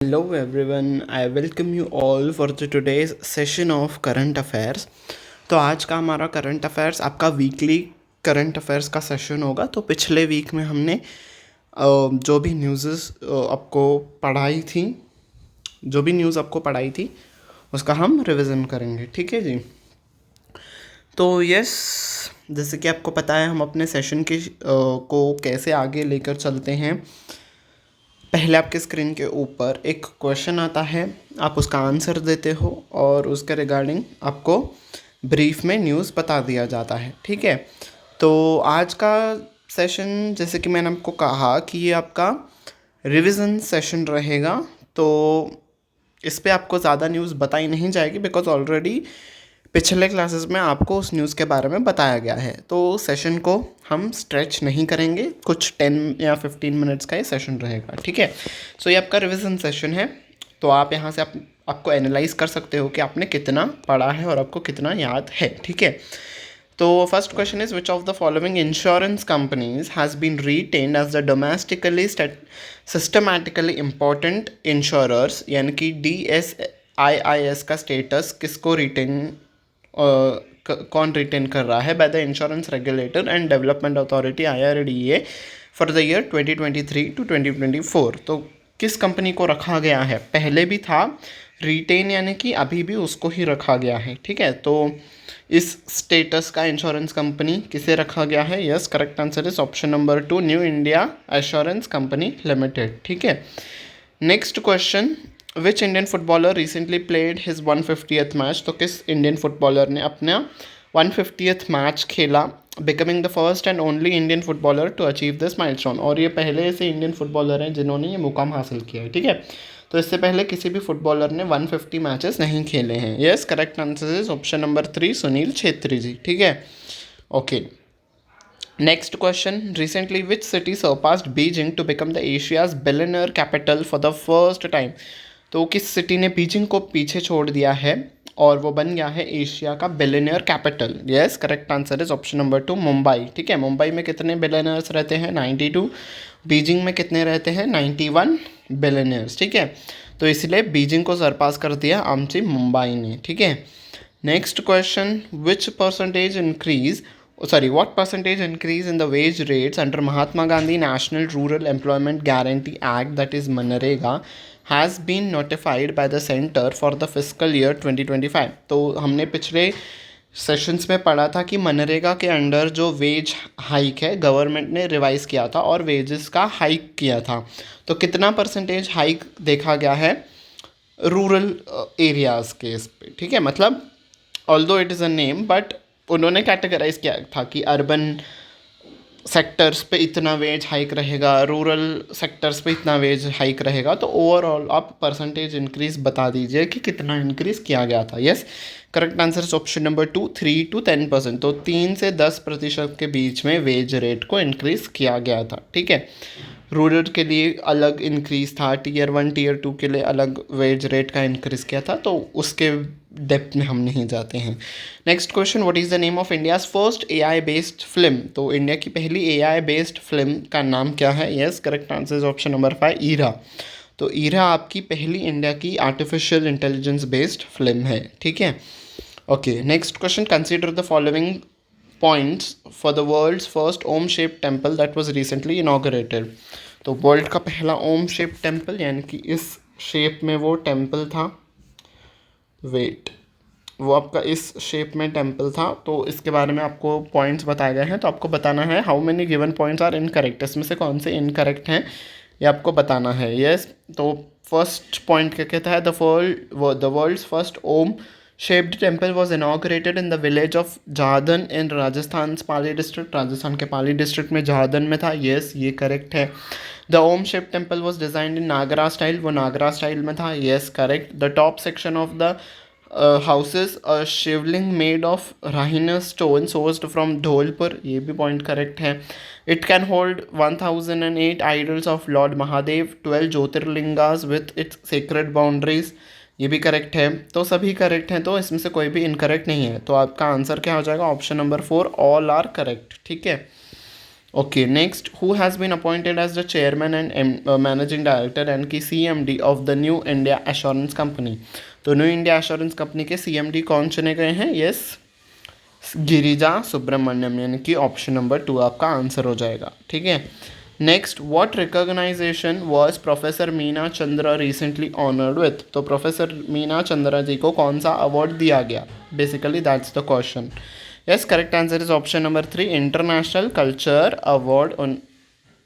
Hello everyone, I welcome you all for today's session of current affairs। तो आज का हमारा करंट अफेयर्स आपका वीकली करंट अफेयर्स का सेशन होगा। तो पिछले वीक में हमने जो भी न्यूज़ आपको पढ़ाई थी जो भी न्यूज़ आपको पढ़ाई थी उसका हम रिवीजन करेंगे, ठीक है जी। तो यस, जैसे कि आपको पता है हम अपने सेशन को कैसे आगे लेकर चलते हैं। पहले आपके स्क्रीन के ऊपर एक क्वेश्चन आता है, आप उसका आंसर देते हो और उसके रिगार्डिंग आपको ब्रीफ में न्यूज़ बता दिया जाता है, ठीक है। तो आज का सेशन, जैसे कि मैंने आपको कहा कि ये आपका रिवीजन सेशन रहेगा, तो इस पे आपको ज़्यादा न्यूज़ बताई नहीं जाएगी बिकॉज ऑलरेडी पिछले क्लासेस में आपको उस न्यूज़ के बारे में बताया गया है। तो सेशन को हम स्ट्रेच नहीं करेंगे, कुछ 10 या 15 मिनट्स का ये सेशन रहेगा, ठीक है। सो ये आपका रिवीजन सेशन है। तो आप यहाँ से आपको एनालाइज कर सकते हो कि आपने कितना पढ़ा है और आपको कितना याद है, ठीक है। तो first question is which of the following insurance companies has been retained as the domestically systematically important insurers, यानी कि DSIIS का स्टेटस किसको रिटेन कौन रिटेन कर रहा है by the insurance regulator and development authority IRDA for the year 2023 to 2024। तो किस कंपनी को रखा गया है? पहले भी था रिटेन, यानी कि अभी भी उसको ही रखा गया है, ठीक है। तो इस स्टेटस का इंश्योरेंस कंपनी किसे रखा गया है? Yes, correct answer is option number 2, New India Assurance Company Limited, ठीक है। Next question, which Indian footballer recently played his 150th match? तो किस इंडियन फुटबॉलर ने अपना 150th मैच खेला, becoming the first and only Indian footballer to achieve this milestone. और ये पहले से इंडियन फुटबॉलर हैं जिन्होंने ये मुकाम हासिल किया है, ठीक है। तो इससे पहले किसी भी फुटबॉलर ने 150 मैचेस नहीं खेले हैं। Yes, correct answer is option number 3, Sunil Chhetri ji, ठीक है। Okay, next question, recently which city surpassed Beijing to become the Asia's billionaire capital for the first time? तो किस सिटी ने बीजिंग को पीछे छोड़ दिया है और वो बन गया है एशिया का billionaire capital? Yes, correct answer is option number 2, Mumbai, ठीक है। मुंबई में कितने बिलियनर्स रहते हैं? 92। बीजिंग में कितने रहते हैं? 91 बिलियनर्स, ठीक है। तो इसलिए बीजिंग को सरपास कर दिया आमची मुंबई ने, ठीक है। Next question, which percentage increase what percentage increase in the wage rates under Mahatma Gandhi National Rural Employment Guarantee Act, that is MNREGA, has been notified by the center for the fiscal year 2025? तो हमने पिछले sessions में पढ़ा था कि मनरेगा के under जो wage hike है गवर्नमेंट ने रिवाइज किया था और वेजेस का हाइक किया था। तो कितना परसेंटेज हाइक देखा गया है रूरल एरियाज़ के इस पे, ठीक है। मतलब although it is a name, but उन्होंने कैटेगराइज किया था कि अर्बन सेक्टर्स पे इतना वेज हाइक रहेगा, रूरल सेक्टर्स पे इतना वेज हाइक रहेगा। तो ओवरऑल आप परसेंटेज इंक्रीज बता दीजिए कि कितना इंक्रीज किया गया था। Yes, correct answer is option number 2, 3 to 10%। तो 3 से 10% के बीच में वेज रेट को इंक्रीज किया गया था, ठीक है। रूरल के लिए अलग इंक्रीज था, टीयर 1 टीयर 2 के लिए अलग वेज रेट का इंक्रीज किया था, तो उसके डेप्थ में हम नहीं जाते हैं। Next question, what is the name of India's first AI based film? तो इंडिया की पहली AI बेस्ड फिल्म का नाम क्या है? Yes, correct answer is option number 5, Irah. तो ईरा आपकी पहली इंडिया की आर्टिफिशियल इंटेलिजेंस बेस्ड फिल्म है, ठीक है। Okay, next question, consider the following points for the world's first Om shape temple that was recently inaugurated. तो वर्ल्ड का पहला ओम शेप टेम्पल, यानी कि इस शेप में वो टेम्पल था, वेट, वो आपका इस शेप में टेम्पल था। तो इसके बारे में आपको पॉइंट्स बताए गए हैं, तो आपको बताना है how many given points are incorrect, इसमें से कौन से इनकरेक्ट हैं ये आपको बताना है। यस, तो फर्स्ट पॉइंट क्या कहता है? The world's first Om shaped temple was inaugurated in the village of Jadan in Rajasthan Pali district. Rajasthan के पाली डिस्ट्रिक्ट में जहादन में था। यस, ये करेक्ट है। The Om shape temple was designed in Nagara style, वो नागरा स्टाइल में था। Yes, correct. The top section of the houses a Shivling made of राहिना स्टोन सोर्स्ड फ्रॉम धौलपुर, ये भी पॉइंट करेक्ट है। It can hold 1008 idols of lord Mahadev, 12 jyotirlingas with its sacred boundaries, ये भी correct है। तो सभी करेक्ट हैं, तो इसमें से कोई भी इनकरेक्ट नहीं है। तो आपका आंसर क्या हो जाएगा? Option number 4, all are correct, ठीक है। Okay, next, who has been appointed as the chairman and managing director and की CMD of the New India Assurance Company? तो न्यू इंडिया एश्योरेंस कंपनी के CMD कौन चुने गए हैं? यस, गिरिजा सुब्रमण्यम, यानी कि ऑप्शन नंबर 2 आपका आंसर हो जाएगा. ठीक है. Next, what recognition was professor Meena Chandra recently honoured with? तो प्रोफेसर मीना चंद्रा जी को कौन सा अवार्ड दिया गया? Basically that's the question. Yes, correct answer is option number 3, international culture award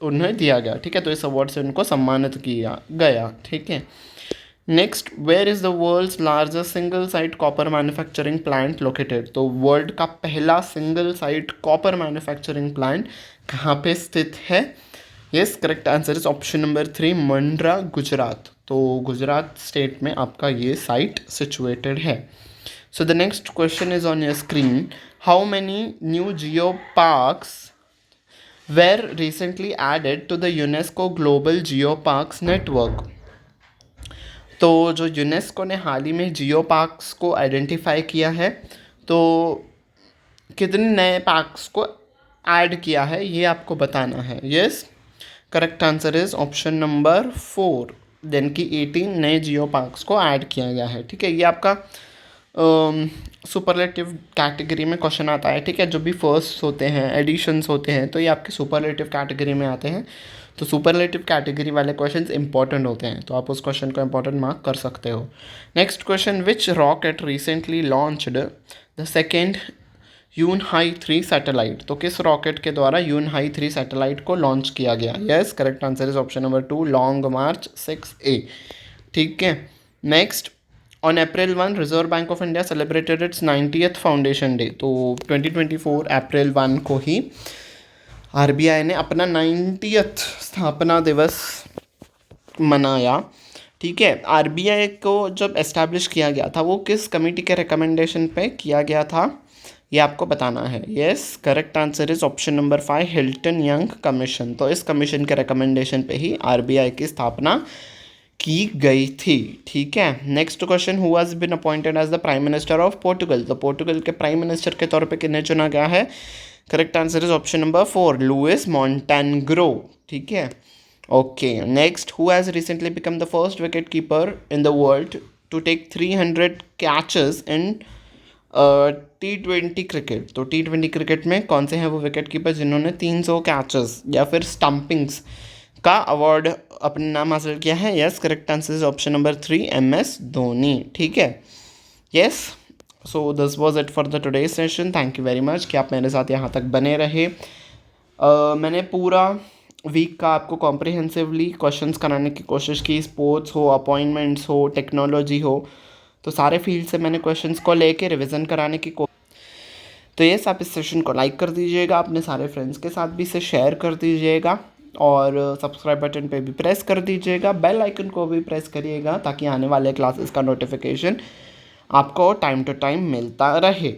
उन्हें दिया गया. ठीक है, तो इस अवार्ड से उनको सम्मानित किया गया. ठीक है. Next, where is the world's largest single site copper manufacturing plant located? तो वर्ल्ड का पहला single site copper manufacturing plant कहाँ पे स्थित है? Yes, correct answer is option number 3, Mundra, Gujarat. तो गुजरात स्टेट में आपका ये साइट सिचुएटेड है. So the next question is on your screen. How many new geo parks were recently added to the UNESCO global geo parks network? तो जो UNESCO ने हाल ही में जियो parks को आइडेंटिफाई किया है, तो कितने नए पार्क्स को ऐड किया है ये आपको बताना है. Yes, correct answer is option number 4, then की 18 नए जियो पार्क्स को ऐड किया गया है. ठीक है, ये आपका सुपरलेटिव कैटेगरी में क्वेश्चन आता है. ठीक है, जो भी फर्स्ट होते हैं, एडिशंस होते हैं, तो ये आपके सुपरलेटिव कैटेगरी में आते हैं. तो सुपरलेटिव कैटेगरी वाले क्वेश्चंस इंपॉर्टेंट होते हैं, तो आप उस क्वेश्चन को इंपॉर्टेंट मार्क कर सकते हो. Next question, which rocket recently launched the second Yunhai 3 satellite? तो किस रॉकेट के द्वारा यूनहाई 3 सैटेलाइट को लॉन्च किया गया? Yes, correct answer is option number 2, long March 6A. ठीक है. Next, on April 1 reserve bank of India celebrated it's 90th foundation day. तो 2024 अप्रैल 1 को ही RBI ने अपना 90th स्थापना दिवस मनाया. ठीक है, RBI को जब एस्टैब्लिश किया गया था वो किस कमेटी के रिकमेंडेशन पे किया गया था, ये आपको बताना है. Yes, correct answer is option number 5, Hilton young commission. तो इस कमीशन के रिकमेंडेशन पे ही RBI की स्थापना की गई थी. ठीक है. Next question, who has been appointed as the prime minister of Portugal? तो पोर्टुगल के प्राइम मिनिस्टर के तौर पे किन्हें चुना गया है? Correct answer is option number 4, Luis Montenegro. ठीक है. Okay. Next, who has recently become the first wicket keeper in the world to take 300 catches in T20 cricket? तो T20 क्रिकेट में कौन से हैं वो विकेट कीपर जिन्होंने 300 कैचेस या फिर स्टम्पिंग्स का अवार्ड अपने नाम हासिल किया है? Yes, correct answer is option number 3, MS Dhoni. ठीक है. Yes, so this was it for the today session. Thank you very much कि आप मेरे साथ यहाँ तक बने रहे. मैंने पूरा वीक का आपको कॉम्प्रिहेंसिवली क्वेश्चंस कराने की कोशिश की. स्पोर्ट्स हो, अपॉइंटमेंट्स हो, टेक्नोलॉजी हो, तो सारे फील्ड से मैंने क्वेश्चंस को लेके रिवीजन कराने की तो यस, आप इस सेशन को लाइक कर दीजिएगा, अपने सारे फ्रेंड्स के साथ भी इसे शेयर कर दीजिएगा और सब्सक्राइब बटन पे भी प्रेस कर दीजिएगा. बेल आइकन को भी प्रेस करिएगा ताकि आने वाले क्लासेस का नोटिफिकेशन आपको टाइम टू टाइम मिलता रहे.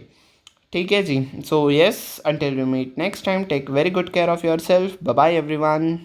ठीक है जी. So yes, until we meet next time, take very good care of yourself. Bye bye everyone.